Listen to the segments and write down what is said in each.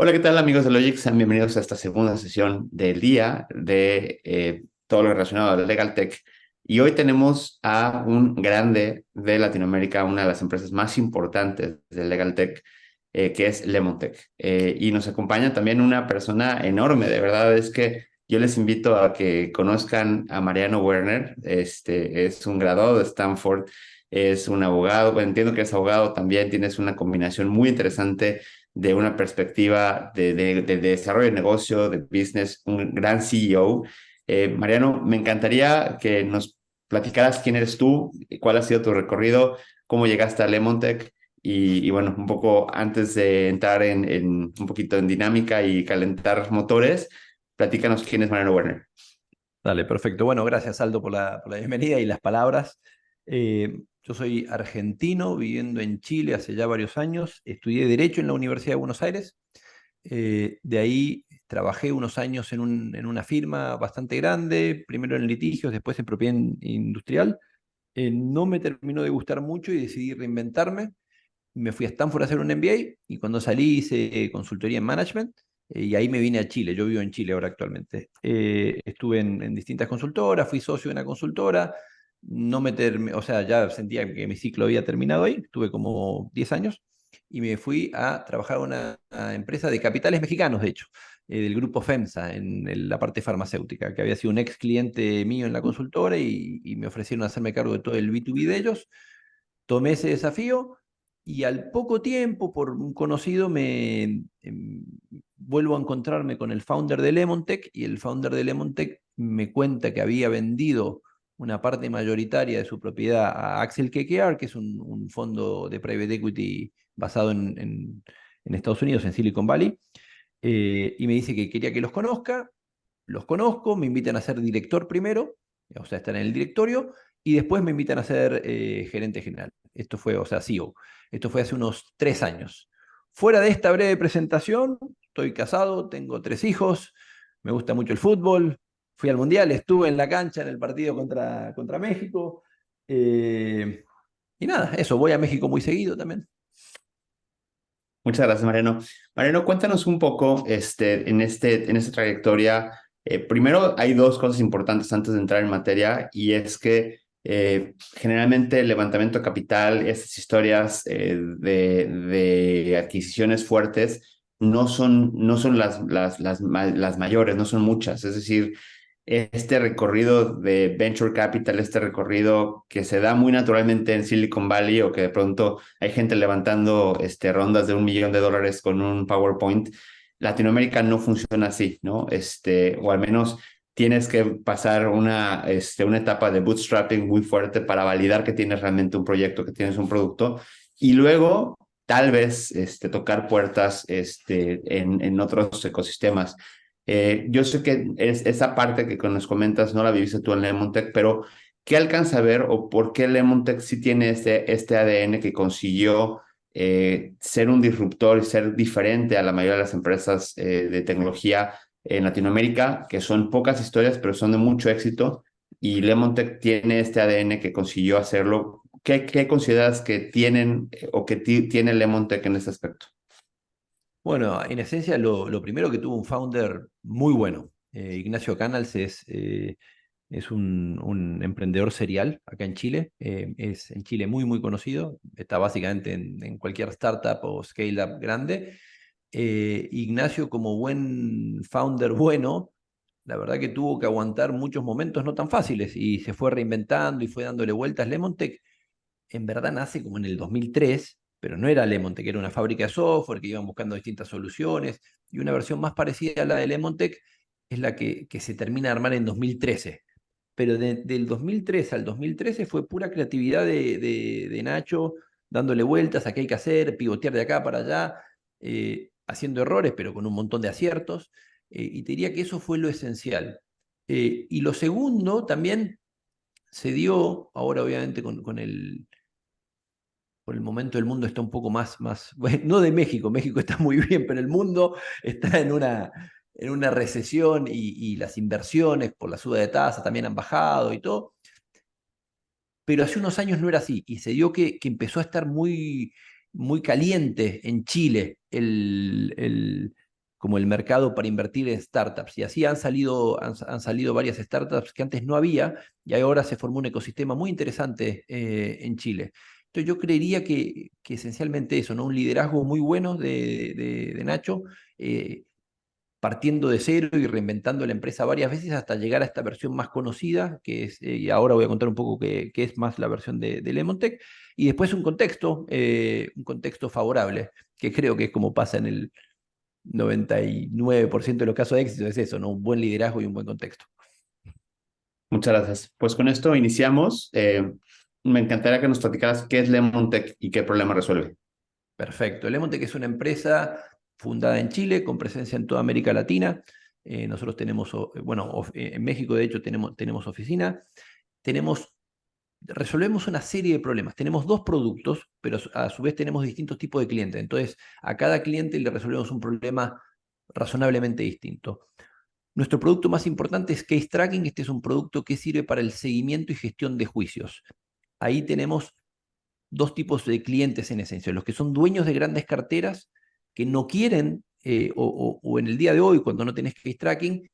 Hola, ¿qué tal amigos de Logic? Sean bienvenidos a esta segunda sesión del día de todo lo relacionado a Legal Tech. Y hoy tenemos a un grande de Latinoamérica, una de las empresas más importantes de Legal Tech, que es Lemontech. Y nos acompaña también una persona enorme, de verdad es que yo les invito a que conozcan a Mariano Werner. Este es un graduado de Stanford, es un abogado, bueno, entiendo que es abogado también, tienes una combinación muy interesante de una perspectiva de desarrollo de negocio, de business, un gran CEO. Mariano, me encantaría que nos platicaras quién eres tú, cuál ha sido tu recorrido, cómo llegaste a Lemontech y bueno, un poco antes de entrar en un poquito en dinámica y calentar motores, platícanos quién es Mariano Werner. Dale, perfecto. Bueno, gracias Aldo por la bienvenida y las palabras. Yo soy argentino, viviendo en Chile hace ya varios años. Estudié Derecho en la Universidad de Buenos Aires. De ahí trabajé unos años en una firma bastante grande, primero en litigios, después en propiedad industrial. No me terminó de gustar mucho y decidí reinventarme. Me fui a Stanford a hacer un MBA y cuando salí hice consultoría en management y ahí me vine a Chile. Yo vivo en Chile ahora actualmente. Estuve en distintas consultoras, fui socio de una consultora, no me o sea, ya sentía que mi ciclo había terminado ahí, estuve como 10 años y me fui a trabajar a una empresa de capitales mexicanos, de hecho, del grupo FEMSA en la parte farmacéutica, que había sido un ex cliente mío en la consultora y me ofrecieron hacerme cargo de todo el B2B de ellos. Tomé ese desafío y al poco tiempo, por un conocido, vuelvo a encontrarme con el founder de Lemontech y el founder de Lemontech me cuenta que había vendido una parte mayoritaria de su propiedad a Axel KKR, que es un fondo de private equity basado en Estados Unidos, en Silicon Valley, y me dice que quería que los conozco, me invitan a ser director primero, o sea, estar en el directorio, y después me invitan a ser gerente general. Esto fue, o sea, CEO. Esto fue hace unos 3 años. Fuera de esta breve presentación, estoy casado, tengo 3 hijos, me gusta mucho el fútbol, fui al Mundial, estuve en la cancha en el partido contra México, eh, y nada, eso, voy a México muy seguido también. Muchas gracias, Mariano. Mariano, cuéntanos un poco en esta trayectoria. Primero, hay dos cosas importantes antes de entrar en materia, y es que generalmente el levantamiento de capital, estas historias de adquisiciones fuertes, no son las mayores, no son muchas. Es decir, este recorrido de venture capital, este recorrido que se da muy naturalmente en Silicon Valley, o que de pronto hay gente levantando rondas de $1 millón con un PowerPoint. Latinoamérica no funciona así, ¿no? O al menos tienes que pasar una etapa de bootstrapping muy fuerte para validar que tienes realmente un proyecto, que tienes un producto, y luego tal vez tocar puertas en otros ecosistemas. Yo sé que esa parte que nos comentas no la viviste tú en Lemontech, pero ¿qué alcanza a ver o por qué Lemontech sí tiene este ADN que consiguió ser un disruptor y ser diferente a la mayoría de las empresas de tecnología en Latinoamérica, que son pocas historias, pero son de mucho éxito? Y Lemontech tiene este ADN que consiguió hacerlo. ¿Qué consideras que tienen o que tiene Lemontech en este aspecto? Bueno, en esencia, lo primero que tuvo un founder muy bueno. Ignacio Canals es un emprendedor serial acá en Chile. Es en Chile muy, muy conocido. Está básicamente en cualquier startup o scale-up grande. Ignacio, como buen founder bueno, la verdad que tuvo que aguantar muchos momentos no tan fáciles y se fue reinventando y fue dándole vueltas. Lemontech en verdad nace como en el 2003, pero no era Lemontech, era una fábrica de software que iban buscando distintas soluciones y una versión más parecida a la de Lemontech es la que se termina de armar en 2013. Pero del 2003 al 2013 fue pura creatividad de Nacho, dándole vueltas a qué hay que hacer, pivotear de acá para allá, haciendo errores, pero con un montón de aciertos. Y te diría que eso fue lo esencial. Y lo segundo también se dio, ahora obviamente por el momento el mundo está un poco bueno, no de México, México está muy bien, pero el mundo está en una recesión y las inversiones por la suba de tasa también han bajado y todo, pero hace unos años no era así y se dio que empezó a estar muy, muy caliente en Chile como el mercado para invertir en startups. Y así han salido varias startups que antes no había, y ahora se formó un ecosistema muy interesante en Chile. Entonces yo creería que esencialmente eso, ¿no? Un liderazgo muy bueno de Nacho, partiendo de cero y reinventando la empresa varias veces hasta llegar a esta versión más conocida, que es, y ahora voy a contar un poco qué es más la versión de Lemontech, y después un contexto favorable, que creo que es como pasa en el 99% de los casos de éxito, es eso, ¿no? Un buen liderazgo y un buen contexto. Muchas gracias. Pues con esto iniciamos. Me encantaría que nos platicaras qué es Lemon Tech y qué problema resuelve. Perfecto. Lemontech es una empresa fundada en Chile, con presencia en toda América Latina. Nosotros tenemos, bueno, en México de hecho tenemos oficina. Tenemos Resolvemos una serie de problemas. Tenemos dos productos, pero a su vez tenemos distintos tipos de clientes. Entonces, a cada cliente le resolvemos un problema razonablemente distinto. Nuestro producto más importante es Case Tracking. Este es un producto que sirve para el seguimiento y gestión de juicios. Ahí tenemos dos tipos de clientes en esencia, los que son dueños de grandes carteras que no quieren, o en el día de hoy, cuando no tenés Case Tracking,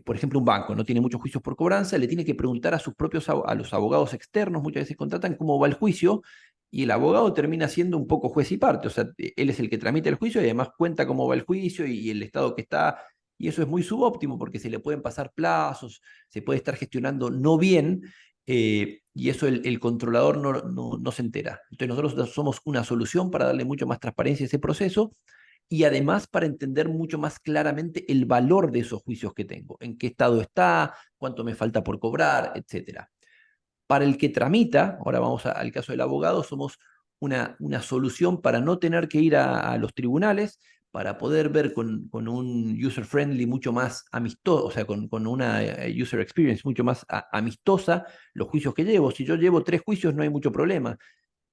por ejemplo, un banco no tiene muchos juicios por cobranza, le tiene que preguntar a sus propios a los abogados externos, muchas veces contratan cómo va el juicio, y el abogado termina siendo un poco juez y parte, o sea, él es el que tramita el juicio y además cuenta cómo va el juicio y el estado que está, y eso es muy subóptimo porque se le pueden pasar plazos, se puede estar gestionando no bien, y eso el controlador no se entera. Entonces nosotros somos una solución para darle mucho más transparencia a ese proceso y además para entender mucho más claramente el valor de esos juicios que tengo, en qué estado está, cuánto me falta por cobrar, etcétera. Para el que tramita, ahora vamos al caso del abogado, somos una solución para no tener que ir a los tribunales, para poder ver con un user friendly mucho más amistoso, o sea, con una user experience mucho más amistosa los juicios que llevo. Si yo llevo 3 juicios no hay mucho problema.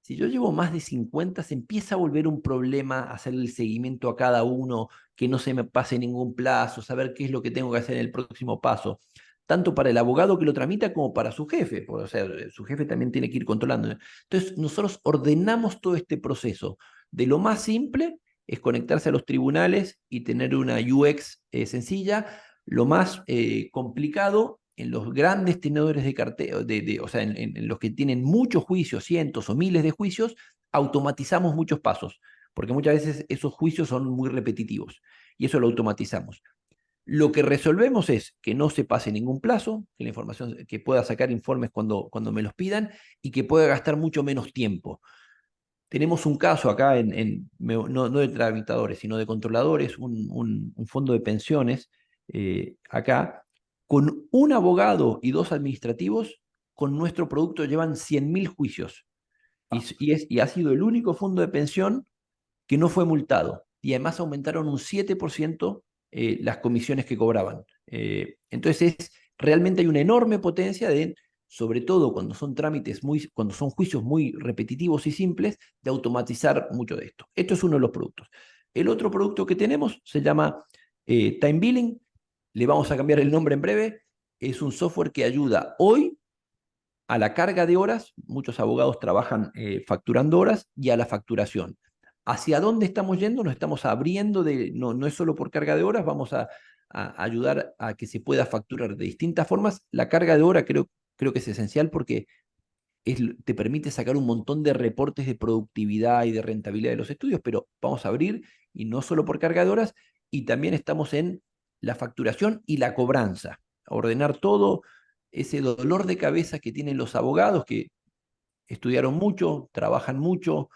Si yo llevo más de 50, se empieza a volver un problema hacer el seguimiento a cada uno, que no se me pase ningún plazo, saber qué es lo que tengo que hacer en el próximo paso, tanto para el abogado que lo tramita como para su jefe, o sea, su jefe también tiene que ir controlando. Entonces, nosotros ordenamos todo este proceso. De lo más simple es conectarse a los tribunales y tener una UX sencilla. Lo más complicado en los grandes tenedores de cartera, o sea, en los que tienen muchos juicios, cientos o miles de juicios, automatizamos muchos pasos, porque muchas veces esos juicios son muy repetitivos y eso lo automatizamos. Lo que resolvemos es que no se pase ningún plazo, que la información, que pueda sacar informes cuando me los pidan y que pueda gastar mucho menos tiempo. Tenemos un caso acá, no de tramitadores, sino de controladores, un fondo de pensiones acá, con un abogado y 2 administrativos, con nuestro producto llevan 100.000 juicios. Y ha sido el único fondo de pensión que no fue multado. Y además aumentaron un 7% las comisiones que cobraban. Entonces, realmente hay una enorme potencia sobre todo cuando son cuando son juicios muy repetitivos y simples, de automatizar mucho de esto. Esto es uno de los productos. El otro producto que tenemos se llama Time Billing. Le vamos a cambiar el nombre en breve. Es un software que ayuda hoy a la carga de horas. Muchos abogados trabajan facturando horas, y a la facturación. ¿Hacia dónde estamos yendo? Nos estamos abriendo no es solo por carga de horas, vamos a ayudar a que se pueda facturar de distintas formas. La carga de hora creo que es esencial porque te permite sacar un montón de reportes de productividad y de rentabilidad de los estudios, pero vamos a abrir, y no solo por carga de horas, y también estamos en la facturación y la cobranza, a ordenar todo ese dolor de cabeza que tienen los abogados, que estudiaron mucho, trabajan mucho,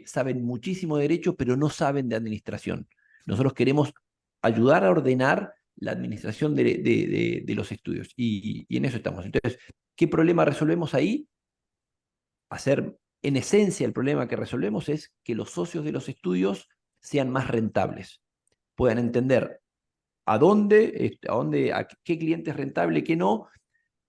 saben muchísimo de derecho, pero no saben de administración. Nosotros queremos ayudar a ordenar la administración de los estudios, y en eso estamos. Entonces, ¿qué problema resolvemos ahí? En esencia, el problema que resolvemos es que los socios de los estudios sean más rentables, puedan entender a qué cliente es rentable, qué no,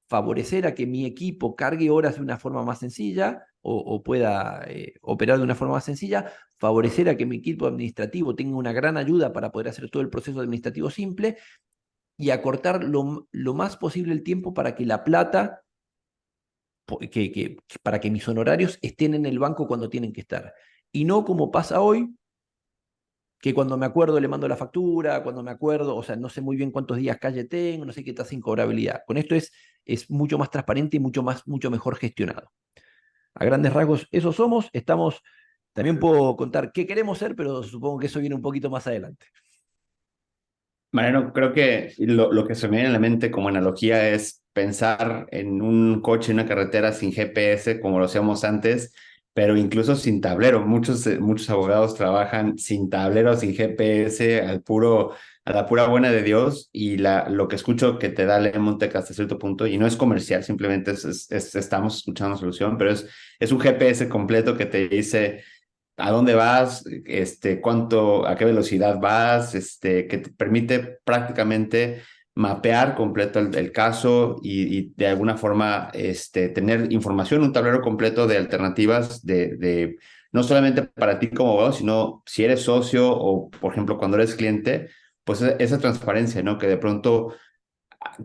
favorecer a que mi equipo cargue horas de una forma más sencilla, o pueda operar de una forma más sencilla, favorecer a que mi equipo administrativo tenga una gran ayuda para poder hacer todo el proceso administrativo simple, y acortar lo más posible el tiempo para que la plata para que mis honorarios estén en el banco cuando tienen que estar. Y no como pasa hoy, que cuando me acuerdo le mando la factura, cuando me acuerdo, o sea, no sé muy bien cuántos días calle tengo, no sé qué tasa de incobrabilidad. Con esto es mucho más transparente y mucho mejor gestionado. A grandes rasgos, eso somos, estamos, también puedo contar qué queremos ser, pero supongo que eso viene un poquito más adelante. Mariano, creo que lo que se me viene a la mente como analogía es pensar en un coche, en una carretera sin GPS como lo hacíamos antes, pero incluso sin tablero. Muchos abogados trabajan sin tablero, sin GPS, a la pura buena de Dios. Y lo que escucho que te da Lemontec hasta cierto punto, y no es comercial, simplemente estamos escuchando solución, pero es un GPS completo que te dice a dónde vas, a qué velocidad vas, que te permite prácticamente mapear completo el caso y de alguna forma tener información, un tablero completo de alternativas no solamente para ti como abogado, sino si eres socio o, por ejemplo, cuando eres cliente, pues esa transparencia, ¿no? Que de pronto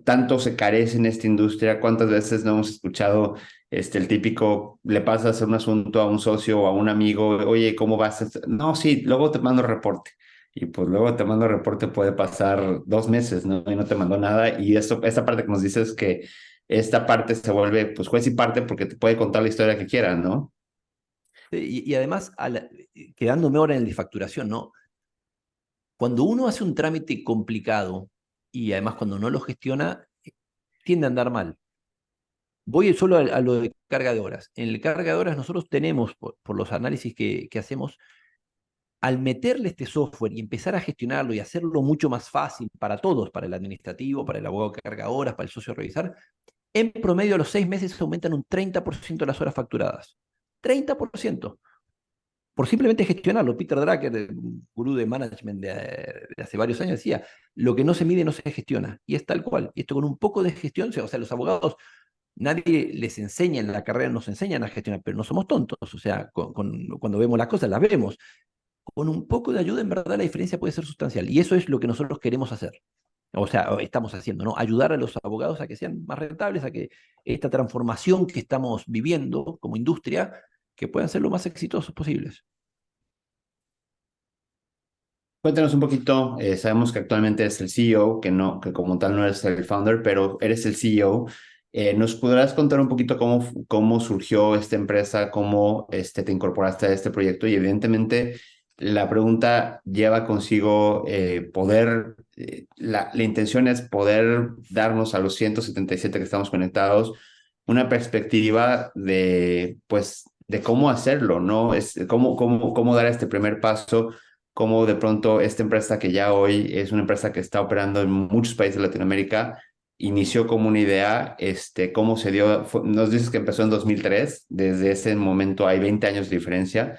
tanto se carece en esta industria. ¿Cuántas veces no hemos escuchado el típico, le pasas un asunto a un socio o a un amigo, oye, ¿cómo vas? No, sí, luego te mando reporte. Y pues luego te mando reporte, puede pasar 2 meses, ¿no? Y no te mandó nada. Y esta parte que nos dices que esta parte se vuelve, pues, juez y parte porque te puede contar la historia que quieran, ¿no? Y además, quedándome ahora en el de facturación, ¿no? Cuando uno hace un trámite complicado y además cuando no lo gestiona, tiende a andar mal. Voy solo a lo de carga de horas. En el carga de horas nosotros tenemos, por los análisis que hacemos, al meterle este software y empezar a gestionarlo y hacerlo mucho más fácil para todos, para el administrativo, para el abogado que carga horas, para el socio a revisar, en promedio a los 6 meses aumentan un 30% las horas facturadas. 30% por simplemente gestionarlo. Peter Drucker, un gurú de management de hace varios años, decía, lo que no se mide no se gestiona. Y es tal cual. Y esto con un poco de gestión, o sea, los abogados, nadie les enseña en la carrera, nos enseñan a gestionar, pero no somos tontos. O sea, cuando vemos las cosas, las vemos. Con un poco de ayuda, en verdad, la diferencia puede ser sustancial. Y eso es lo que nosotros queremos hacer. O sea, estamos haciendo, ¿no? Ayudar a los abogados a que sean más rentables, a que esta transformación que estamos viviendo como industria, que puedan ser lo más exitosos posibles. Cuéntanos un poquito, sabemos que actualmente eres el CEO, que como tal no eres el founder, pero eres el CEO. ¿Nos podrás contar un poquito cómo surgió esta empresa, cómo te incorporaste a este proyecto? Y evidentemente la pregunta lleva consigo la intención es poder darnos a los 177 que estamos conectados una perspectiva pues, de cómo hacerlo, ¿no? Cómo dar este primer paso, cómo de pronto esta empresa que ya hoy es una empresa que está operando en muchos países de Latinoamérica, inició como una idea, cómo se dio, nos dices que empezó en 2003, desde ese momento hay 20 años de diferencia.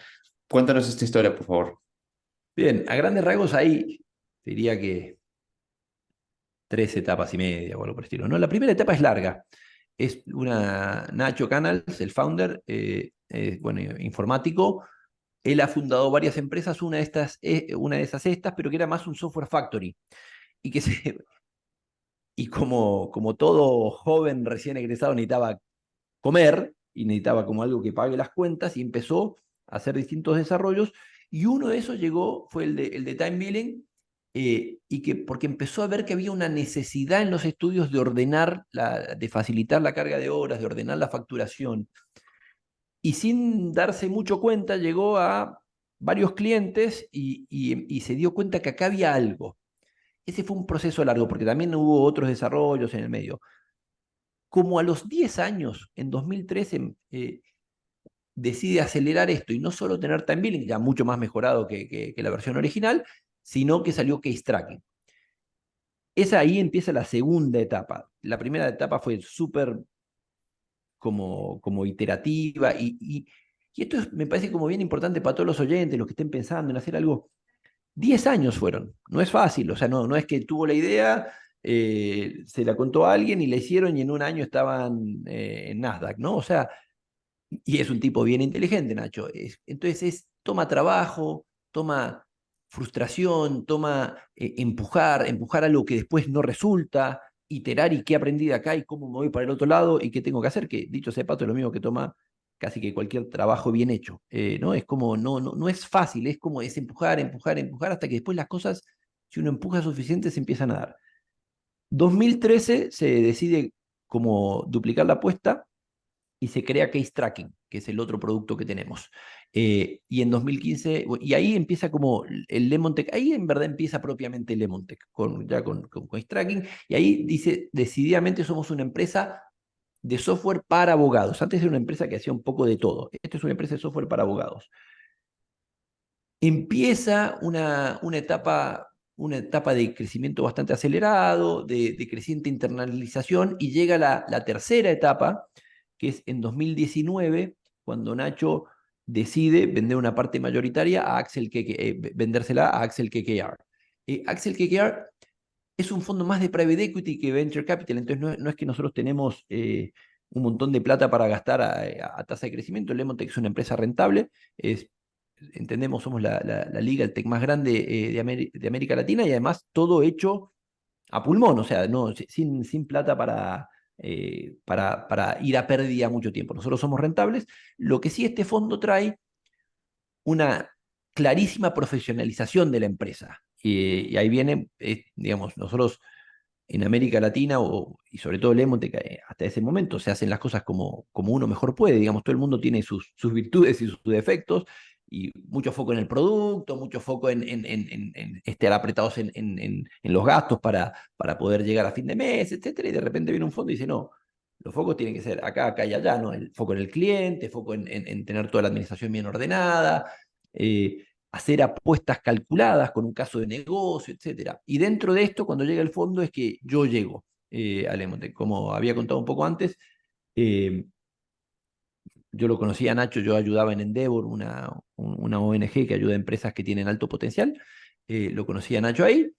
Cuéntanos esta historia, por favor. Bien, a grandes rasgos hay, diría que 3 etapas y media o algo por el estilo. ¿No? La primera etapa es larga. Es Nacho Canals, el founder, bueno, informático. Él ha fundado varias empresas, una de esas estas, pero que era más un software factory. Y, que se, y como todo joven recién egresado necesitaba comer y necesitaba como algo que pague las cuentas y empezó a hacer distintos desarrollos y uno de esos fue el de Time Billing y porque empezó a ver que había una necesidad en los estudios de de facilitar la carga de horas, de ordenar la facturación y sin darse mucho cuenta llegó a varios clientes y se dio cuenta que acá había algo. Ese fue un proceso largo porque también hubo otros desarrollos en el medio. Como a los 10 años, en 2013, decide acelerar esto y no solo tener time billing, ya mucho más mejorado que la versión original, sino que salió case tracking. Esa ahí empieza la segunda etapa. La primera etapa fue súper como iterativa y esto me parece como bien importante para todos los oyentes, los que estén pensando en hacer algo. 10 años fueron, no es fácil, o sea, no es que tuvo la idea, se la contó a alguien y la hicieron y en un año estaban en Nasdaq, ¿no? O sea, y es un tipo bien inteligente, Nacho. Entonces toma trabajo, toma frustración, toma empujar a lo que después no resulta, iterar y qué aprendí de acá y cómo me voy para el otro lado y qué tengo que hacer, que dicho sea de paso es lo mismo que toma casi que cualquier trabajo bien hecho, ¿no? Es como, no es fácil, es como es empujar, empujar, empujar, hasta que después las cosas, si uno empuja suficiente, se empiezan a dar. 2013 se decide como duplicar la apuesta y se crea Case Tracking, que es el otro producto que tenemos. Y en 2015, y ahí empieza como el Lemontech, ahí en verdad empieza propiamente el Lemontech, ya con Case Tracking, y ahí dice, decididamente somos una empresa de software para abogados. Antes era una empresa que hacía un poco de todo. Esto es una empresa de software para abogados. Empieza una etapa de crecimiento bastante acelerado, de creciente internalización, y llega la tercera etapa, que es en 2019, cuando Nacho decide vender una parte mayoritaria a Axel vendérsela a Axel KKR. Axel KKR es un fondo más de private equity que venture capital, entonces no es que nosotros tenemos un montón de plata para gastar a tasa de crecimiento. Lemontech es una empresa rentable, entendemos, somos la liga, el tech más grande de América Latina, y además todo hecho a pulmón, o sea, no, sin plata para ir a pérdida mucho tiempo. Nosotros somos rentables. Lo que sí este fondo trae una clarísima profesionalización de la empresa. Y ahí viene, digamos, nosotros en América Latina y sobre todo Lemontech, hasta ese momento se hacen las cosas como uno mejor puede. Digamos, todo el mundo tiene sus virtudes y sus defectos, y mucho foco en el producto, mucho foco en estar apretados en los gastos para poder llegar a fin de mes, etcétera. Y de repente viene un fondo y dice, no, los focos tienen que ser acá, acá y allá, ¿no? El foco en el cliente, foco en tener toda la administración bien ordenada, hacer apuestas calculadas con un caso de negocio, etcétera. Y dentro de esto, cuando llega el fondo, es que yo llego a Lemontec. Como había contado un poco antes, eh, yo lo conocía a Nacho, yo ayudaba en Endeavor, una ONG que ayuda a empresas que tienen alto potencial. Lo conocí a Nacho ahí,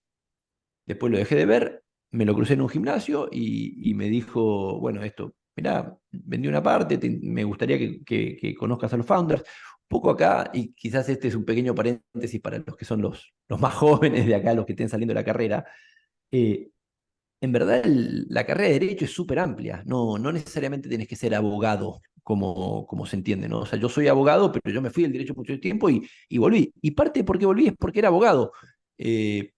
después lo dejé de ver, me lo crucé en un gimnasio y me dijo, bueno, esto, mirá, vendí una parte, me gustaría que conozcas a los founders. Un poco acá, y quizás este es un pequeño paréntesis para los que son los más jóvenes de acá, los que estén saliendo de la carrera. eh, en verdad, la carrera de Derecho es súper amplia, no necesariamente tienes que ser abogado, como se entiende, ¿no? O sea, yo soy abogado, pero yo me fui del Derecho mucho tiempo y volví. Y parte de por qué volví es porque era abogado. Tenía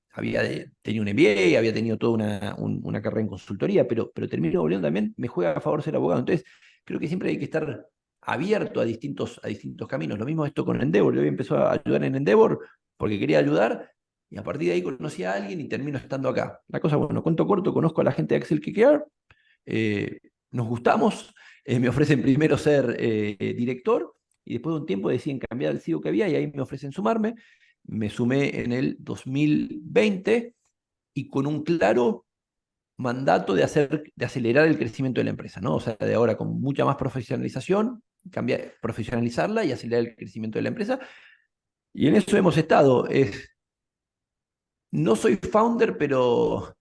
un MBA, había tenido toda una carrera en consultoría, pero termino volviendo también, me juega a favor ser abogado. Entonces, creo que siempre hay que estar abierto a distintos caminos. Lo mismo esto con Endeavor. Yo empezó a ayudar en Endeavor porque quería ayudar, y a partir de ahí conocí a alguien y termino estando acá. La cosa, bueno, cuento corto, conozco a la gente de Axel KKR, eh, nos gustamos, me ofrecen primero ser director, y después de un tiempo deciden cambiar el CEO que había, y ahí me ofrecen sumarme. Me sumé en el 2020 y con un claro mandato de acelerar el crecimiento de la empresa, ¿no? O sea, de ahora con mucha más profesionalización, profesionalizarla y acelerar el crecimiento de la empresa. Y en eso hemos estado. No soy founder, pero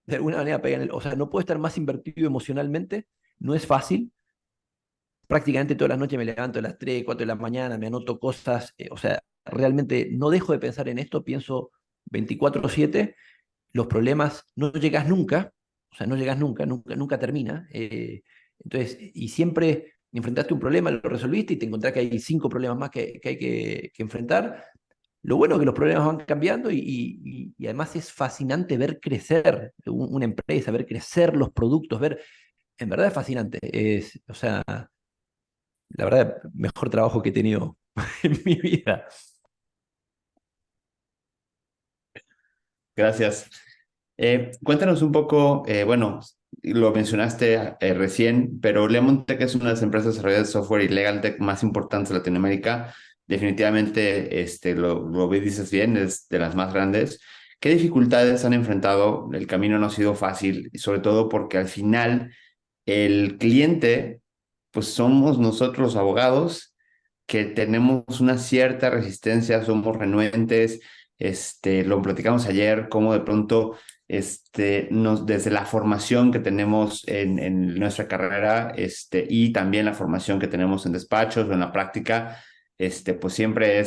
de alguna manera pegan o sea, no puedo estar más invertido emocionalmente, no es fácil. Prácticamente todas las noches me levanto a las 3 4 de la mañana, me anoto cosas, o sea, realmente no dejo de pensar en esto, pienso 24/7. Los problemas no llegas nunca, o sea, no llegas nunca, nunca, nunca termina. Entonces, y siempre enfrentaste un problema, lo resolviste y te encontrás que hay 5 problemas más que hay que enfrentar. Lo bueno es que los problemas van cambiando, y además es fascinante ver crecer una empresa, ver crecer los productos, en verdad es fascinante. O sea, la verdad, mejor trabajo que he tenido en mi vida. Gracias. Cuéntanos un poco, bueno, lo mencionaste recién, pero Lemontech es una de las empresas desarrolladoras de software y legal tech más importantes de Latinoamérica. Definitivamente, lo dices bien, es de las más grandes. ¿Qué dificultades han enfrentado? El camino no ha sido fácil, y sobre todo porque al final el cliente, pues somos nosotros los abogados que tenemos una cierta resistencia, somos renuentes. Lo platicamos ayer, cómo de pronto, desde la formación que tenemos en nuestra carrera, y también la formación que tenemos en despachos o en la práctica, pues siempre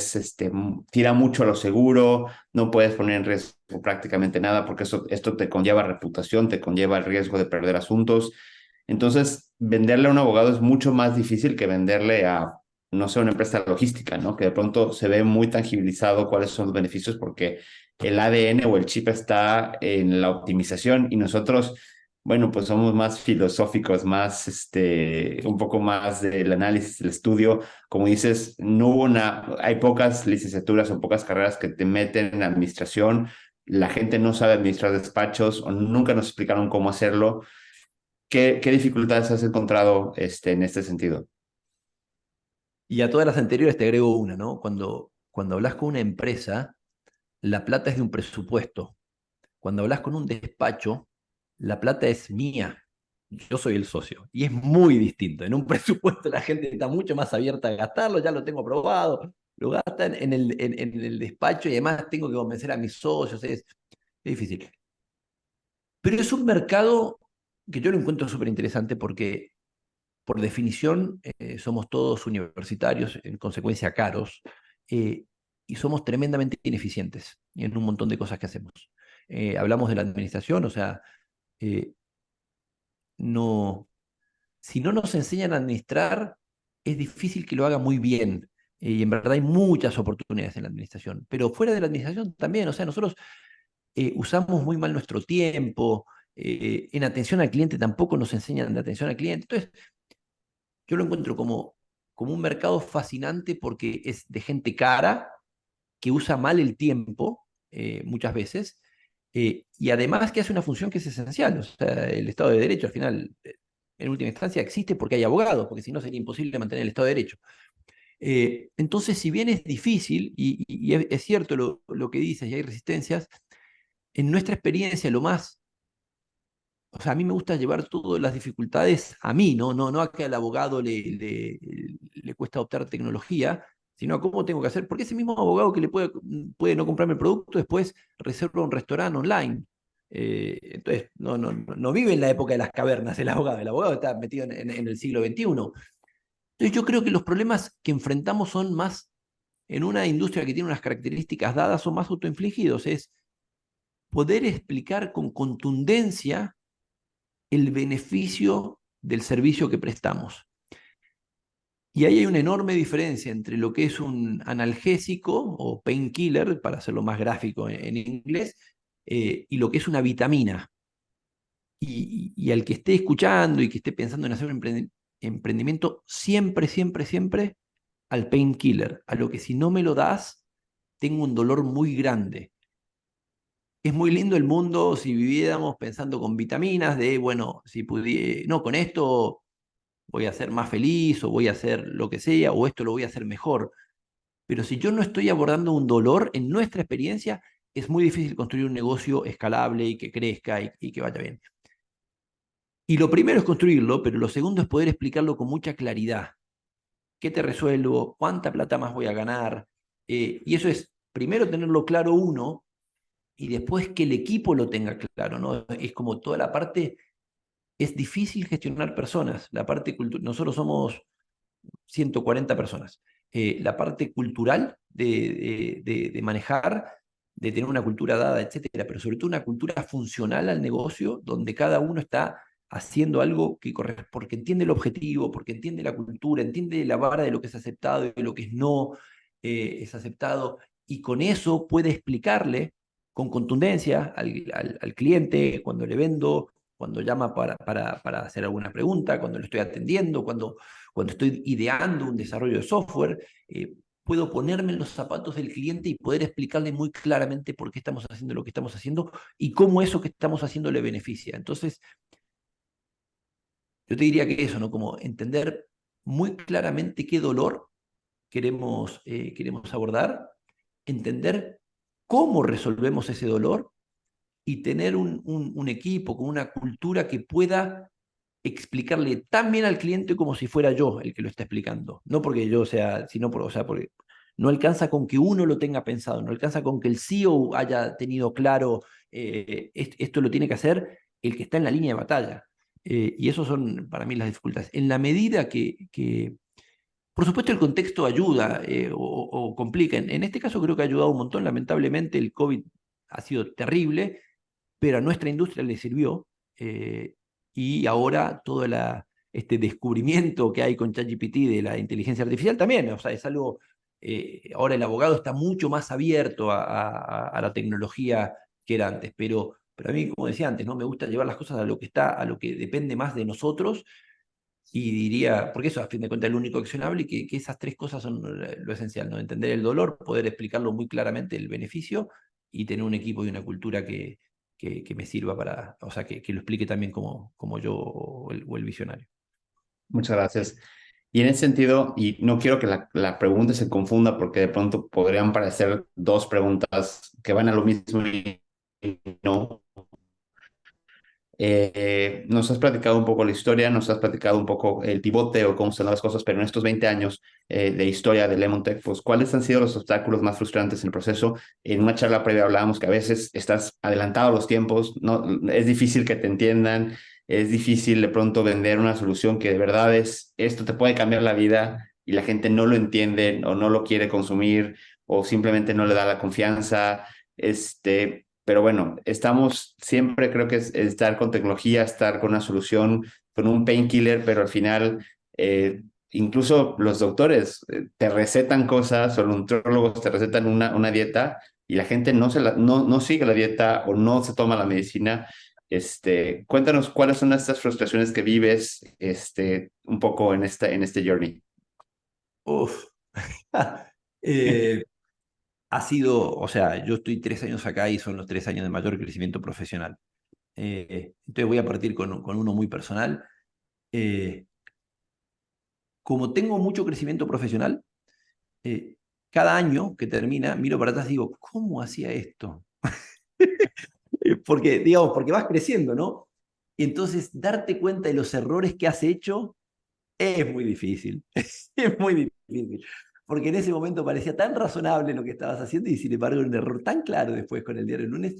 tira mucho a lo seguro, no puedes poner en riesgo prácticamente nada porque esto te conlleva reputación, te conlleva el riesgo de perder asuntos. Entonces, venderle a un abogado es mucho más difícil que venderle a, no sé, una empresa logística, ¿no? Que de pronto se ve muy tangibilizado cuáles son los beneficios porque el ADN o el chip está en la optimización y nosotros, bueno, pues somos más filosóficos, más, un poco más del análisis, del estudio. Como dices, no hubo hay pocas licenciaturas o pocas carreras que te meten en administración. La gente no sabe administrar despachos o nunca nos explicaron cómo hacerlo. ¿Qué dificultades has encontrado en este sentido? Y a todas las anteriores te agrego una, ¿no? Cuando hablas con una empresa, la plata es de un presupuesto. Cuando hablas con un despacho, la plata es mía. Yo soy el socio. Y es muy distinto. En un presupuesto la gente está mucho más abierta a gastarlo, ya lo tengo aprobado. Lo gastan en el despacho y además tengo que convencer a mis socios. Es difícil. Pero es un mercado que yo lo encuentro súper interesante porque, por definición, somos todos universitarios, en consecuencia caros, eh, y somos tremendamente ineficientes en un montón de cosas que hacemos. Hablamos de la administración, o sea, eh, no, si no nos enseñan a administrar, es difícil que lo haga muy bien. Y en verdad hay muchas oportunidades en la administración, pero fuera de la administración también, o sea, nosotros usamos muy mal nuestro tiempo, en atención al cliente tampoco nos enseñan de atención al cliente. Entonces, yo lo encuentro como un mercado fascinante porque es de gente cara, que usa mal el tiempo muchas veces, y además que hace una función que es esencial. O sea, el Estado de Derecho al final, en última instancia, existe porque hay abogados, porque si no sería imposible mantener el Estado de Derecho. Entonces, si bien es difícil, y es cierto lo que dices, y hay resistencias, en nuestra experiencia lo más, o sea, a mí me gusta llevar todas las dificultades a mí, no a que al abogado le cuesta adoptar tecnología, sino a cómo tengo que hacer, porque ese mismo abogado que puede no comprarme el producto, después reserva un restaurante online. Entonces, no vive en la época de las cavernas el abogado está metido en el siglo XXI. Entonces, yo creo que los problemas que enfrentamos son más en una industria que tiene unas características dadas, son más autoinfligidos, es poder explicar con contundencia el beneficio del servicio que prestamos. Y ahí hay una enorme diferencia entre lo que es un analgésico o painkiller, para hacerlo más gráfico en inglés, y lo que es una vitamina. Y al que esté escuchando y que esté pensando en hacer un emprendimiento, siempre, siempre, siempre al painkiller, a lo que si no me lo das, tengo un dolor muy grande. Es muy lindo el mundo si viviéramos pensando con vitaminas de, bueno, si pudiera, no, con esto voy a ser más feliz o voy a hacer lo que sea o esto lo voy a hacer mejor. Pero si yo no estoy abordando un dolor, en nuestra experiencia, es muy difícil construir un negocio escalable y que crezca y que vaya bien. Y lo primero es construirlo, pero lo segundo es poder explicarlo con mucha claridad. ¿Qué te resuelvo? ¿Cuánta plata más voy a ganar? Y eso es, primero tenerlo claro uno y después que el equipo lo tenga claro, ¿no? Es como toda la parte, es difícil gestionar personas. La parte nosotros somos 140 personas. La parte cultural de manejar, de tener una cultura dada, etcétera, pero sobre todo una cultura funcional al negocio, donde cada uno está haciendo algo que corresponde, porque entiende el objetivo, porque entiende la cultura, entiende la vara de lo que es aceptado y de lo que es no es aceptado, y con eso puede explicarle con contundencia al cliente cuando le vendo, cuando llama para hacer alguna pregunta, cuando le estoy atendiendo, cuando estoy ideando un desarrollo de software, puedo ponerme en los zapatos del cliente y poder explicarle muy claramente por qué estamos haciendo lo que estamos haciendo y cómo eso que estamos haciendo le beneficia. Entonces, yo te diría que eso, ¿no? Como entender muy claramente qué dolor queremos abordar, entender cómo resolvemos ese dolor y tener un equipo con una cultura que pueda explicarle tan bien al cliente como si fuera yo el que lo está explicando. No porque yo sea, sino o sea, porque no alcanza con que uno lo tenga pensado, no alcanza con que el CEO haya tenido claro, esto lo tiene que hacer el que está en la línea de batalla. Y eso son para mí las dificultades. En la medida por supuesto, el contexto ayuda o complica. En este caso creo que ha ayudado un montón. Lamentablemente el COVID ha sido terrible, pero a nuestra industria le sirvió. y ahora todo este descubrimiento que hay con ChatGPT de la inteligencia artificial también, o sea, es algo, ahora el abogado está mucho más abierto a la tecnología que era antes, pero a mí, como decía antes, ¿no? Me gusta llevar las cosas a lo que está, a lo que depende más de nosotros, y diría, porque eso a fin de cuentas es lo único accionable, y que esas tres cosas son lo esencial, ¿no? Entender el dolor, poder explicarlo muy claramente, el beneficio, y tener un equipo y una cultura que me sirva para, o sea, que lo explique también como yo o el visionario. Muchas gracias. Y en ese sentido, y no quiero que la pregunta se confunda porque de pronto podrían parecer dos preguntas que van a lo mismo y no. Nos has platicado un poco la historia, nos has platicado un poco el pivote o cómo se dan las cosas, pero en estos 20 años de historia de Lemontech, pues, ¿cuáles han sido los obstáculos más frustrantes en el proceso? En una charla previa hablábamos que a veces estás adelantado a los tiempos, no, es difícil que te entiendan, es difícil de pronto vender una solución que de verdad es, esto te puede cambiar la vida y la gente no lo entiende o no lo quiere consumir o simplemente no le da la confianza. Pero bueno, estamos siempre, creo que es estar con tecnología, estar con una solución, con un painkiller, pero al final, incluso los doctores te recetan cosas o los nutrólogos te recetan una dieta y la gente no sigue la dieta o no se toma la medicina. Cuéntanos cuáles son estas frustraciones que vives, un poco en este journey. Uf. Eh, ha sido, o sea, yo estoy 3 años acá y son los 3 años de mayor crecimiento profesional. Entonces voy a partir con uno muy personal. Eh, Como tengo mucho crecimiento profesional, eh, cada año que termina, miro para atrás y digo, ¿cómo hacía esto? Porque, digamos, porque vas creciendo, ¿no? Y entonces darte cuenta de los errores que has hecho es muy difícil. Es muy difícil. Porque en ese momento parecía tan razonable lo que estabas haciendo y sin embargo un error tan claro después con el diario del lunes.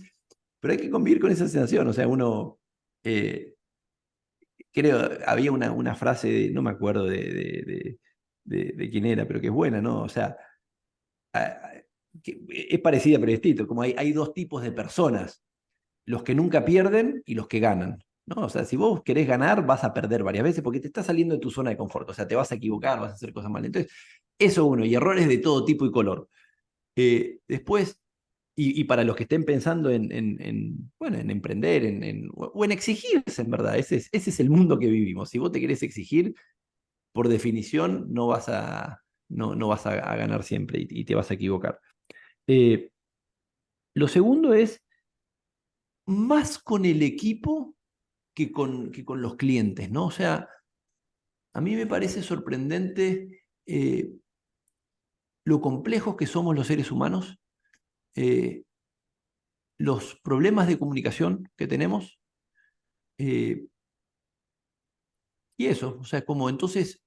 Pero hay que convivir con esa sensación. O sea, uno, eh, creo, había una frase, no me acuerdo de quién era, pero que es buena, ¿no? O sea, a- que es parecida pero distinto, como hay dos tipos de personas, los que nunca pierden y los que ganan, ¿no? O sea, si vos querés ganar, vas a perder varias veces porque te estás saliendo de tu zona de confort, o sea, te vas a equivocar, vas a hacer cosas mal. Entonces, eso uno, y errores de todo tipo y color. Después, y para los que estén pensando bueno, en emprender o en exigirse, en verdad, ese es el mundo que vivimos. Si vos te querés exigir, por definición, no vas a ganar siempre y te vas a equivocar. Eh, lo segundo es más con el equipo que con los clientes, ¿no? O sea, a mí me parece sorprendente lo complejos que somos los seres humanos, eh, los problemas de comunicación que tenemos, eh, y eso, o sea, como entonces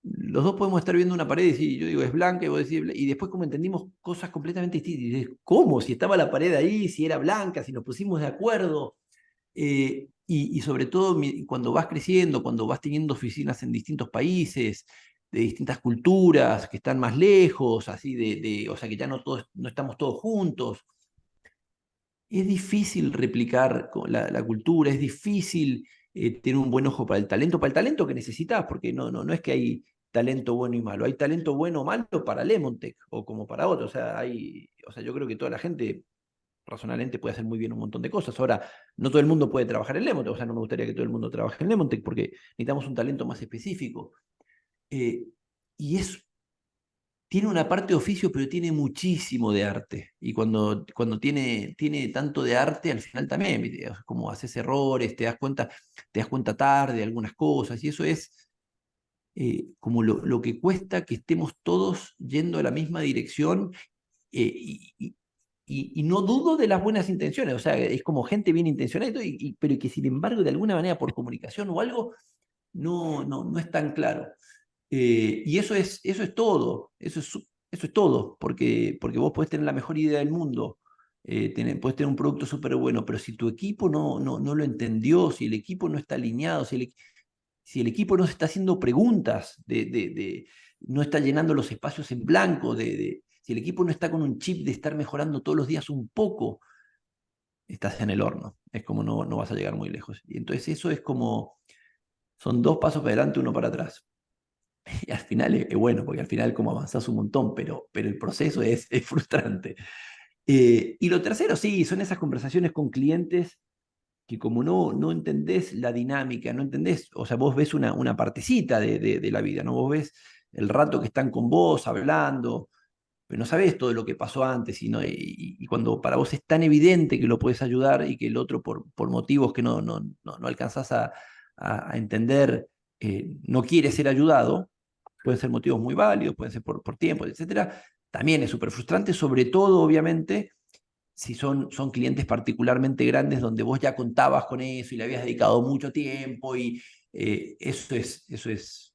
los dos podemos estar viendo una pared y decir, yo digo, es blanca, y vos decís, y después como entendimos cosas completamente distintas, y dices, ¿cómo? Si estaba la pared ahí, si era blanca, si nos pusimos de acuerdo. Y sobre todo cuando vas creciendo, cuando vas teniendo oficinas en distintos países, de distintas culturas, que están más lejos, así o sea, que ya no estamos todos juntos. Es difícil replicar la cultura, es difícil tener un buen ojo para el talento que necesitas, porque no es que hay talento bueno y malo, hay talento bueno o malo para Lemontech o como para otros. O sea, yo creo que toda la gente razonablemente puede hacer muy bien un montón de cosas. Ahora, no todo el mundo puede trabajar en Lemontech, o sea, no me gustaría que todo el mundo trabaje en Lemontech porque necesitamos un talento más específico. Eh, y tiene una parte de oficio, pero tiene muchísimo de arte. Y cuando tiene tanto de arte, al final también, ¿viste? Como haces errores, te das cuenta tarde de algunas cosas, y eso es como lo que cuesta que estemos todos yendo a la misma dirección. Y no dudo de las buenas intenciones, o sea, es como gente bien intencionada, y todo, pero que sin embargo de alguna manera por comunicación o algo no es tan claro. Y eso es todo, eso es todo, porque vos podés tener la mejor idea del mundo, podés tener un producto súper bueno, pero si tu equipo no lo entendió, si el equipo no está alineado, si el equipo no se está haciendo preguntas, no está llenando los espacios en blanco, si el equipo no está con un chip de estar mejorando todos los días un poco, estás en el horno. Es como no vas a llegar muy lejos. Y entonces eso es como, son 2 pasos para adelante, uno para atrás. Y al final es bueno, porque al final como avanzás un montón, pero el proceso es frustrante. Y lo tercero, sí, son esas conversaciones con clientes que como no entendés la dinámica, no entendés, o sea, vos ves una partecita de la vida, ¿no? Vos ves el rato que están con vos hablando, pero no sabés todo lo que pasó antes, y cuando para vos es tan evidente que lo puedes ayudar y que el otro por motivos que no alcanzás a entender, no quiere ser ayudado, pueden ser motivos muy válidos, pueden ser por tiempo, etcétera, también es súper frustrante, sobre todo, obviamente, si son clientes particularmente grandes donde vos ya contabas con eso y le habías dedicado mucho tiempo y eso es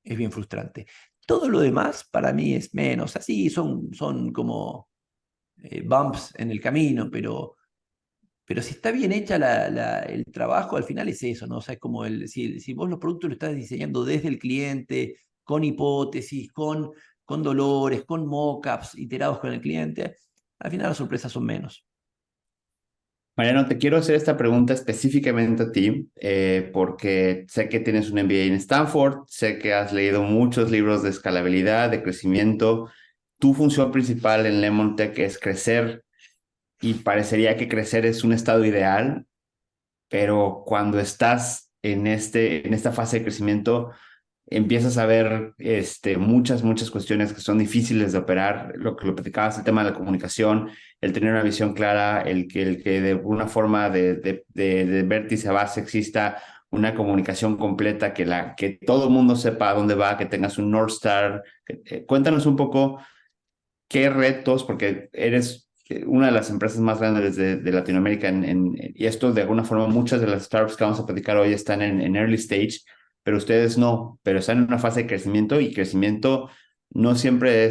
bien frustrante. Todo lo demás para mí es menos, así son como bumps en el camino, pero si está bien hecha el trabajo, al final es eso, ¿no? O sea, es como si vos los productos lo estás diseñando desde el cliente, con hipótesis, con dolores, con mockups iterados con el cliente, al final las sorpresas son menos. Mariano, te quiero hacer esta pregunta específicamente a ti, porque sé que tienes un MBA en Stanford, sé que has leído muchos libros de escalabilidad, de crecimiento. Tu función principal en Lemon Tech es crecer y parecería que crecer es un estado ideal, pero cuando estás en esta fase de crecimiento, empiezas a ver muchas cuestiones que son difíciles de operar, lo que lo platicabas, el tema de la comunicación, el tener una visión clara, el que de alguna forma de vértice a base exista una comunicación completa, que todo el mundo sepa a dónde va, que tengas un North Star. Cuéntanos un poco qué retos, porque eres una de las empresas más grandes de Latinoamérica y esto de alguna forma muchas de las startups que vamos a platicar hoy están en early stage, pero ustedes no, pero están en una fase de crecimiento y crecimiento no siempre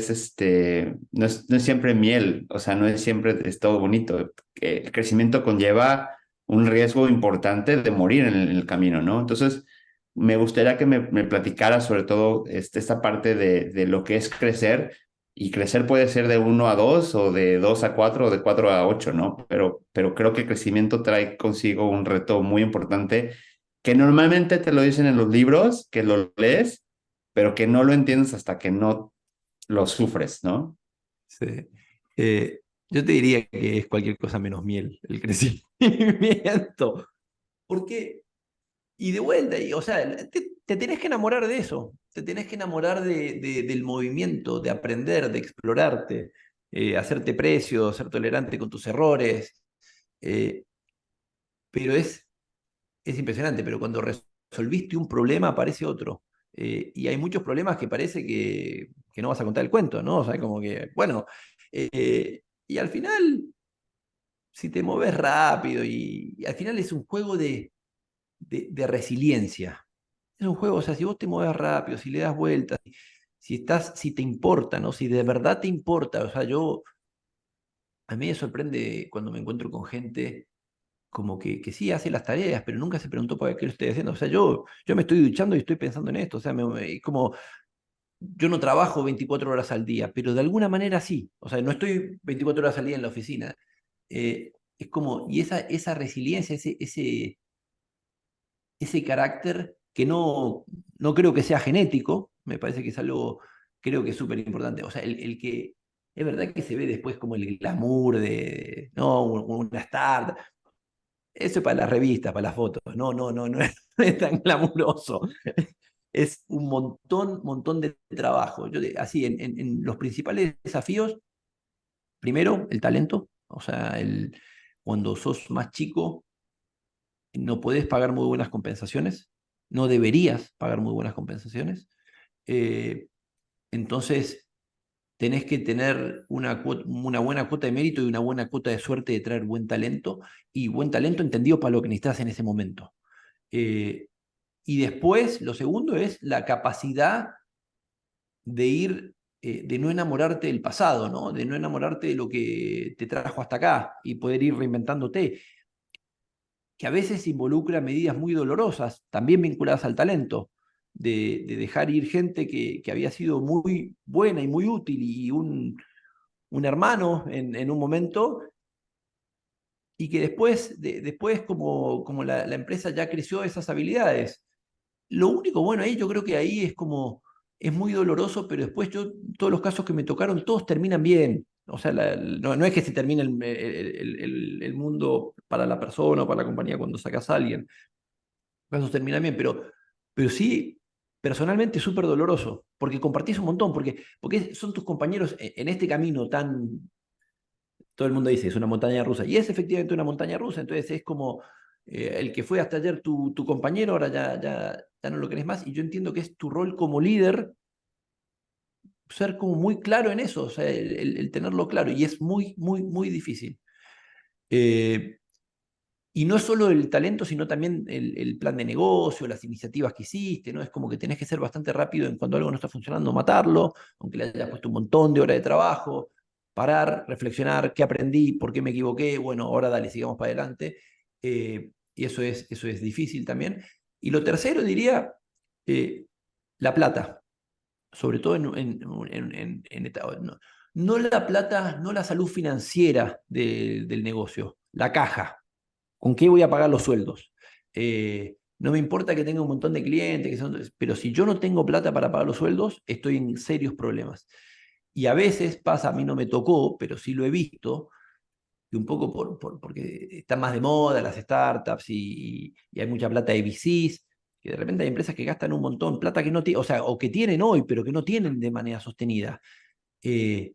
no es siempre miel, o sea, no es siempre es todo bonito. El crecimiento conlleva un riesgo importante de morir en el camino, ¿no? Entonces, me gustaría que me platicara sobre todo esta parte de lo que es crecer y crecer puede ser de 1 a 2 o de 2 a 4 o de 4 a 8, ¿no? Pero creo que crecimiento trae consigo un reto muy importante que normalmente te lo dicen en los libros, que lo lees, pero que no lo entiendes hasta que no lo sufres, ¿no? Sí. Yo te diría que es cualquier cosa menos miel, el crecimiento. Porque, y de vuelta, o sea, te tenés que enamorar de eso, te tenés que enamorar del movimiento, de aprender, de explorarte, hacerte precio, ser tolerante con tus errores. eh, pero es impresionante, pero cuando resolviste un problema aparece otro. Y hay muchos problemas que parece que no vas a contar el cuento, ¿no? O sea, como que, bueno, y al final, si te moves rápido y al final es un juego de resiliencia. Es un juego, o sea, si vos te mueves rápido, si le das vueltas, si te importa, ¿no? Si de verdad te importa, o sea, a mí me sorprende cuando me encuentro con gente como que sí hace las tareas, pero nunca se preguntó para qué lo estoy haciendo. O sea, yo me estoy duchando y estoy pensando en esto. O sea, como yo no trabajo 24 horas al día, pero de alguna manera sí. O sea, no estoy 24 horas al día en la oficina. Es como, y esa resiliencia, ese carácter que no creo que sea genético, me parece que es algo, creo que es súper importante. O sea, el que es verdad que se ve después como el glamour de, no, una startup. Eso es para las revistas, para las fotos. No es, no es tan glamuroso. Es un montón de trabajo. Así, en los principales desafíos, primero, el talento. O sea, cuando sos más chico, no podés pagar muy buenas compensaciones. No deberías pagar muy buenas compensaciones. Eh, entonces, tenés que tener una buena cuota de mérito y una buena cuota de suerte de traer buen talento entendido para lo que necesitas en ese momento. Eh, y después, lo segundo es la capacidad de no enamorarte del pasado, ¿no? De no enamorarte de lo que te trajo hasta acá y poder ir reinventándote, que a veces involucra medidas muy dolorosas, también vinculadas al talento, de dejar ir gente que había sido muy buena y muy útil y un hermano en un momento y que después como la empresa ya creció esas habilidades. Lo único bueno ahí, yo creo que ahí es muy doloroso, pero después todos los casos que me tocaron, todos terminan bien. O sea, no es que se termine el mundo para la persona o para la compañía cuando sacas a alguien. Los casos terminan bien, pero sí, personalmente es súper doloroso, porque compartís un montón, porque son tus compañeros en este camino tan, todo el mundo dice, es una montaña rusa, y es efectivamente una montaña rusa, entonces es como el que fue hasta ayer tu compañero, ahora ya no lo querés más, y yo entiendo que es tu rol como líder ser como muy claro en eso, o sea, el tenerlo claro, y es muy, muy, muy difícil. Eh, y no es solo el talento, sino también el plan de negocio, las iniciativas que hiciste, ¿no? Es como que tenés que ser bastante rápido en cuando algo no está funcionando, matarlo, aunque le hayas puesto un montón de horas de trabajo, parar, reflexionar, qué aprendí, por qué me equivoqué, bueno, ahora dale, sigamos para adelante. Y eso es difícil también. Y lo tercero diría, eh, la plata, sobre todo no la plata, no la salud financiera del negocio, la caja. ¿Con qué voy a pagar los sueldos? No me importa que tenga un montón de clientes, pero si yo no tengo plata para pagar los sueldos, estoy en serios problemas. Y a veces pasa, a mí no me tocó, pero sí lo he visto, y un poco porque están más de moda las startups y hay mucha plata de VCs, que de repente hay empresas que gastan un montón, plata que no tienen, o sea, o que tienen hoy, pero que no tienen de manera sostenida. Eh,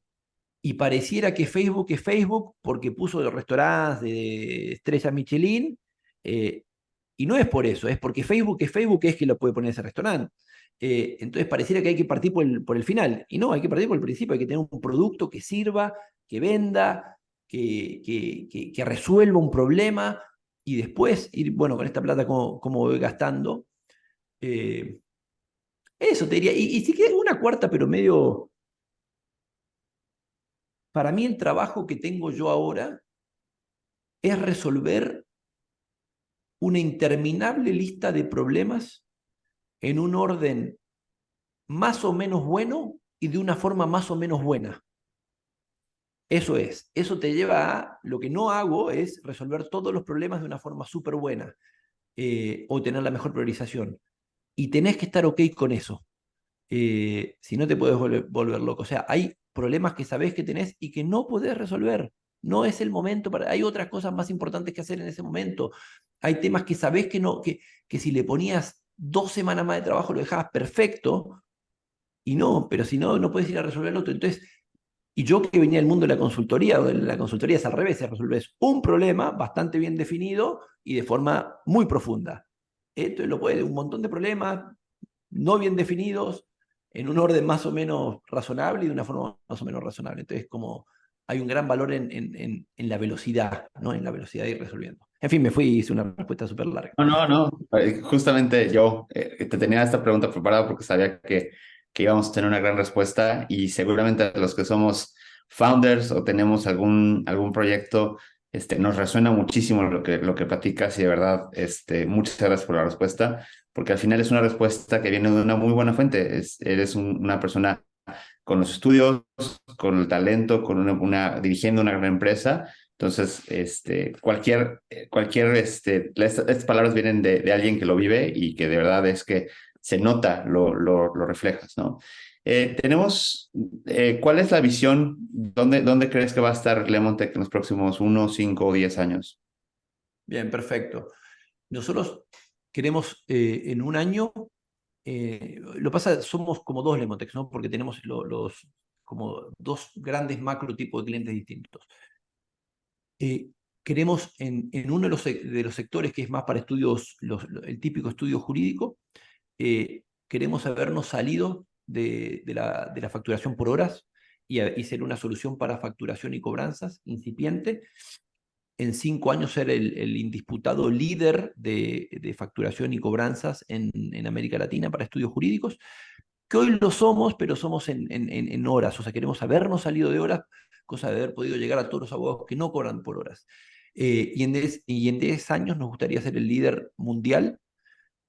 y pareciera que Facebook es Facebook porque puso los restaurantes de estrellas Michelin, eh, y no es por eso, es porque Facebook es que lo puede poner ese restaurante. Entonces pareciera que hay que partir por el final, y no, hay que partir por el principio, hay que tener un producto que sirva, que venda, que resuelva un problema, y después ir, bueno, con esta plata como voy gastando. Eh, Eso te diría, y si queda una cuarta, pero medio, para mí el trabajo que tengo yo ahora es resolver una interminable lista de problemas en un orden más o menos bueno y de una forma más o menos buena. Eso te lleva a, lo que no hago es resolver todos los problemas de una forma súper buena, o tener la mejor priorización. Y tenés que estar ok con eso. Si no te puedes volver loco. O sea, hay problemas que sabés que tenés y que no podés resolver. No es el momento para. Hay otras cosas más importantes que hacer en ese momento. Hay temas que sabés que no, que si le ponías 2 semanas más de trabajo lo dejabas perfecto, y no, pero si no, no puedes ir a resolver el otro. Entonces, y yo que venía del mundo de la consultoría, donde la consultoría es al revés, es resolves un problema bastante bien definido y de forma muy profunda. Esto lo puede, un montón de problemas no bien definidos, en un orden más o menos razonable y de una forma más o menos razonable. Entonces, como hay un gran valor en la velocidad, ¿no? En la velocidad de ir resolviendo. En fin, me fui y hice una respuesta súper larga. No, no, no. Justamente yo te tenía esta pregunta preparada porque sabía que íbamos a tener una gran respuesta y seguramente los que somos founders o tenemos algún proyecto, nos resuena muchísimo lo que platicas y de verdad, muchas gracias por la respuesta, porque al final es una respuesta que viene de una muy buena fuente. Eres una persona con los estudios, con el talento, con dirigiendo una gran empresa. Entonces, estas palabras vienen de alguien que lo vive y que de verdad es que se nota, lo reflejas, ¿no? ¿Cuál es la visión? ¿Dónde crees que va a estar Lemontech en los próximos 1, 5 o 10 años? Bien, perfecto. Nosotros queremos en un año, lo pasa, somos como dos Lemotex, ¿no? Porque tenemos como dos grandes macro tipos de clientes distintos. Eh, Queremos en uno de los sectores que es más para estudios, el típico estudio jurídico, queremos habernos salido de la facturación por horas y ser una solución para facturación y cobranzas incipiente. En 5 años ser el indisputado líder de facturación y cobranzas en América Latina para estudios jurídicos, que hoy lo somos, pero somos en horas. O sea, queremos habernos salido de horas, cosa de haber podido llegar a todos los abogados que no cobran por horas. Y en 10 años nos gustaría ser el líder mundial,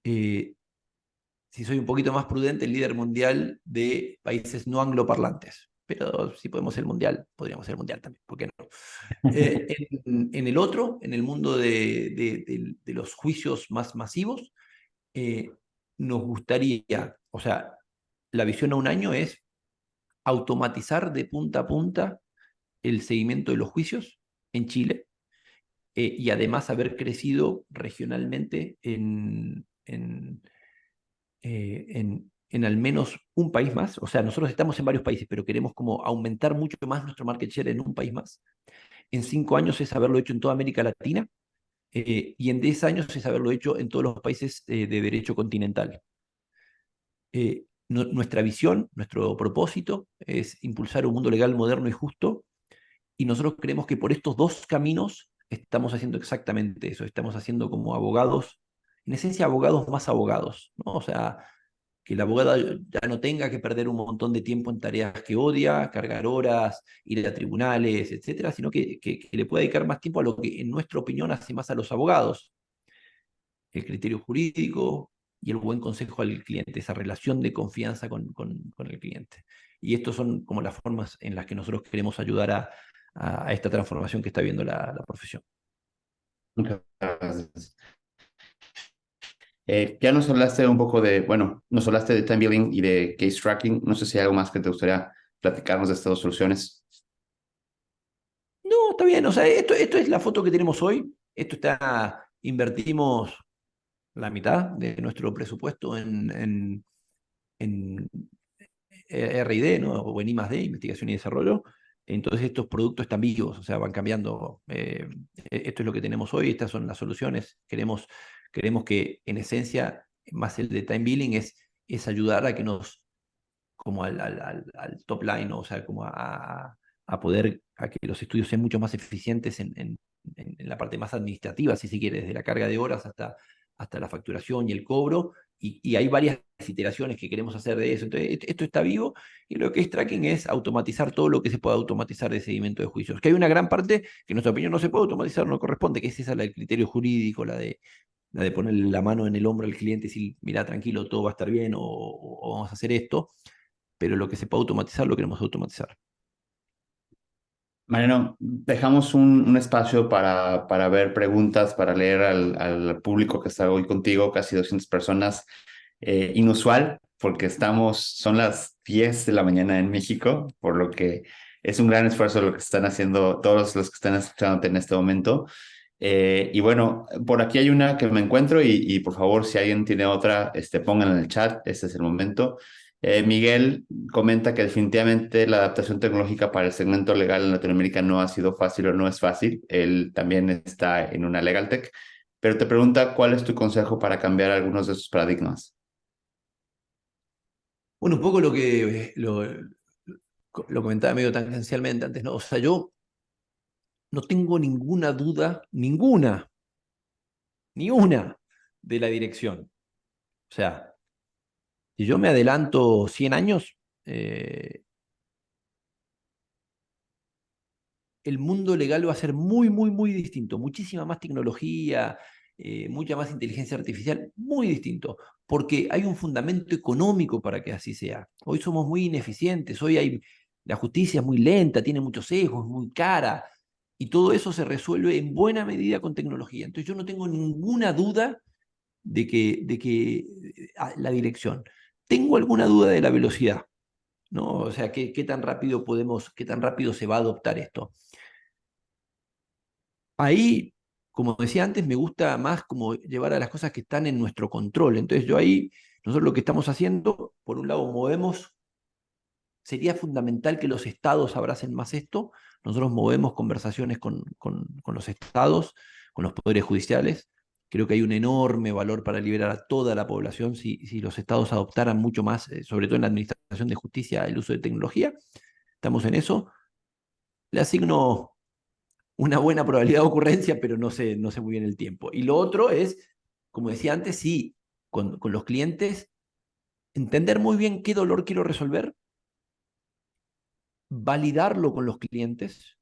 si soy un poquito más prudente, el líder mundial de países no angloparlantes. pero si podemos ser el mundial, podríamos ser el mundial también, ¿por qué no? En el otro, en el mundo de los juicios más masivos, eh, nos gustaría, o sea, la visión a un año es automatizar de punta a punta el seguimiento de los juicios en Chile, y además haber crecido regionalmente en al menos un país más. O sea, nosotros estamos en varios países, pero queremos como aumentar mucho más nuestro market share en un país más. En 5 años es haberlo hecho en toda América Latina, y en 10 años es haberlo hecho en todos los países de derecho continental. Nuestra visión, nuestro propósito es impulsar un mundo legal moderno y justo, y nosotros creemos que por estos dos caminos estamos haciendo exactamente eso, estamos haciendo como abogados, en esencia abogados más abogados, ¿no? O sea, que el abogado ya no tenga que perder un montón de tiempo en tareas que odia, cargar horas, ir a tribunales, etcétera, sino que le pueda dedicar más tiempo a lo que en nuestra opinión hace más a los abogados: el criterio jurídico y el buen consejo al cliente, esa relación de confianza con el cliente. Y estas son como las formas en las que nosotros queremos ayudar a esta transformación que está viendo la profesión. Muchas gracias. Ya nos hablaste un poco de, bueno, nos hablaste de time billing y de case tracking. No sé si hay algo más que te gustaría platicarnos de estas dos soluciones. No, está bien, o sea, esto es la foto que tenemos hoy. Esto está, invertimos la mitad de nuestro presupuesto en R&D, ¿no? O en I+D, investigación y desarrollo. Entonces estos productos están vivos, o sea, van cambiando. Esto es lo que tenemos hoy, estas son las soluciones. Queremos que en esencia, más el de time billing, es ayudar a que nos, como al top line, ¿no? O sea, como a poder, a que los estudios sean mucho más eficientes en la parte más administrativa, si se quiere, desde la carga de horas hasta la facturación y el cobro, y hay varias iteraciones que queremos hacer de eso. Entonces, esto está vivo, y lo que es tracking es automatizar todo lo que se pueda automatizar de seguimiento de juicios. Que hay una gran parte que en nuestra opinión no se puede automatizar, no corresponde, que es esa la del criterio jurídico, la de ponerle la mano en el hombro al cliente y decir, mira, tranquilo, todo va a estar bien, o vamos a hacer esto, pero lo que se puede automatizar lo queremos automatizar. Mariano, dejamos un espacio para ver preguntas, para leer al público que está hoy contigo, casi 200 personas. Inusual, porque son las 10 de la mañana en México, por lo que es un gran esfuerzo lo que están haciendo todos los que están escuchándote en este momento. Y bueno, por aquí hay una que me encuentro y por favor, si alguien tiene otra, pónganla en el chat, este es el momento. Miguel comenta que definitivamente la adaptación tecnológica para el segmento legal en Latinoamérica no ha sido fácil o no es fácil. Él también está en una Legal Tech, pero te pregunta cuál es tu consejo para cambiar algunos de esos paradigmas. Bueno, un poco lo comentaba medio tangencialmente antes, ¿no? O sea, yo no tengo ninguna duda, ninguna, ni una, de la dirección. O sea, si yo me adelanto 100 años, el mundo legal va a ser muy, muy, muy distinto. Muchísima más tecnología, mucha más inteligencia artificial, muy distinto, porque hay un fundamento económico para que así sea. Hoy somos muy ineficientes, la justicia es muy lenta, tiene muchos sesgos, es muy cara, y todo eso se resuelve en buena medida con tecnología. Entonces yo no tengo ninguna duda de que la dirección. Tengo alguna duda de la velocidad, ¿no? O sea, qué tan rápido qué tan rápido se va a adoptar esto. Ahí, como decía antes, me gusta más como llevar a las cosas que están en nuestro control. Entonces yo ahí, nosotros lo que estamos haciendo, por un lado sería fundamental que los estados abracen más esto. Nosotros movemos conversaciones con los estados, con los poderes judiciales. Creo que hay un enorme valor para liberar a toda la población si los estados adoptaran mucho más, sobre todo en la administración de justicia, el uso de tecnología. Estamos en eso. Le asigno una buena probabilidad de ocurrencia, pero no sé muy bien el tiempo. Y lo otro es, como decía antes, sí, con los clientes, entender muy bien qué dolor quiero resolver, validarlo con los clientes,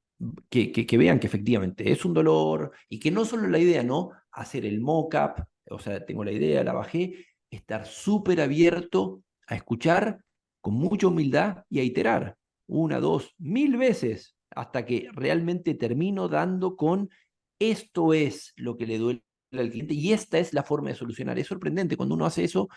que vean que efectivamente es un dolor, y que no solo la idea, ¿no? Hacer el mock-up, o sea, tengo la idea, la bajé, estar súper abierto a escuchar con mucha humildad y a iterar. una, dos, mil veces, hasta que realmente termino dando con esto es lo que le duele al cliente y esta es la forma de solucionar. Es sorprendente cuando uno hace eso.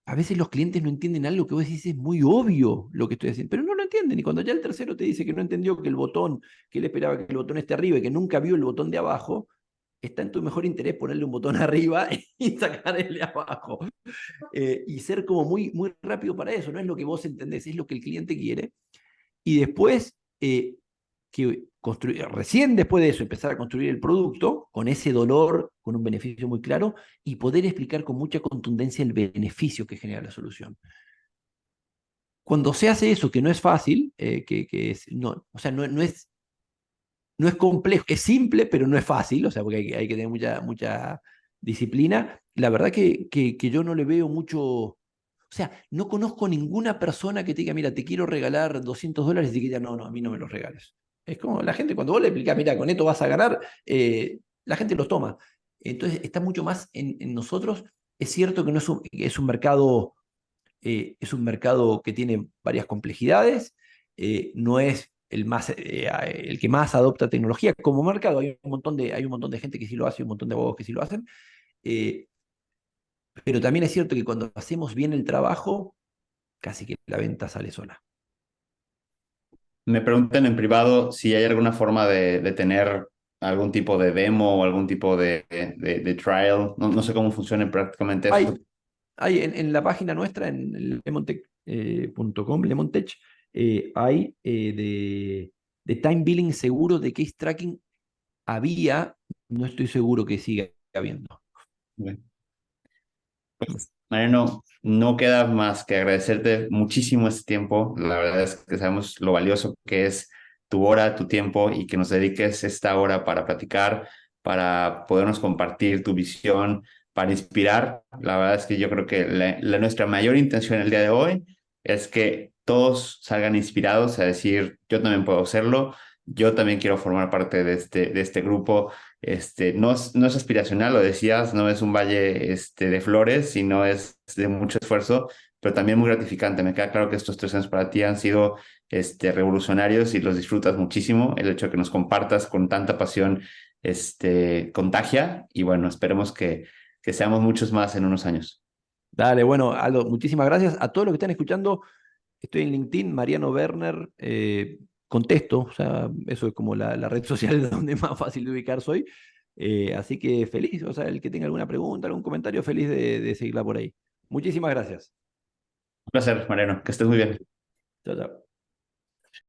A veces los clientes no entienden algo que vos decís es muy obvio lo que estoy haciendo, pero no lo entienden. Y cuando ya el tercero te dice que no entendió que el botón, que él esperaba que el botón esté arriba y que nunca vio el botón de abajo, está en tu mejor interés ponerle un botón arriba y sacar el de abajo. Y ser como muy, muy rápido para eso. No es lo que vos entendés, es lo que el cliente quiere. Y después, que recién después de eso, empezar a construir el producto con ese dolor, con un beneficio muy claro, y poder explicar con mucha contundencia el beneficio que genera la solución. Cuando se hace eso, que no es fácil, que es, no, o sea, no es complejo, es simple, pero no es fácil, o sea, porque hay que tener mucha disciplina. La verdad que yo no le veo mucho, o sea, no conozco ninguna persona que te diga, mira, te quiero regalar $200 y te diga, no, no, a mí no me los regales. Es como la gente, cuando vos le explicás, mira, con esto vas a ganar, la gente los toma. Entonces, está mucho más en nosotros. Es cierto que no es un mercado que tiene varias complejidades, no es el que más adopta tecnología como mercado. Hay un montón de gente que sí lo hace, un montón de abogados que sí lo hacen, eh, pero también es cierto que cuando hacemos bien el trabajo, casi que la venta sale sola. Me preguntan en privado si hay alguna forma de tener algún tipo de demo o algún tipo de trial. No, no sé cómo funciona prácticamente Hay, eso. hay en la página nuestra, en lemontech.com, Lemontech, hay de time billing seguro, de case tracking había, no estoy seguro que siga habiendo. Bien. Pues, Mariano, no queda más que agradecerte muchísimo este tiempo. La verdad es que sabemos lo valioso que es tu hora, tu tiempo y que nos dediques esta hora para platicar, para podernos compartir tu visión, para inspirar. La verdad es que yo creo que nuestra mayor intención el día de hoy es que todos salgan inspirados a decir, yo también puedo hacerlo, yo también quiero formar parte de este grupo. No es aspiracional, lo decías, no es un valle de flores, sino es de mucho esfuerzo, pero también muy gratificante. Me queda claro que estos 3 años para ti han sido revolucionarios y los disfrutas muchísimo. El hecho de que nos compartas con tanta pasión contagia y bueno, esperemos que seamos muchos más en unos años. Dale, bueno, Aldo, muchísimas gracias. A todos los que están escuchando, estoy en LinkedIn, Mariano Werner, contesto, o sea, eso es como la red social donde más fácil de ubicar soy. Así que feliz, o sea, el que tenga alguna pregunta, algún comentario, feliz de seguirla por ahí. Muchísimas gracias. Un placer, Mariano, que estés muy bien. Chao, chao.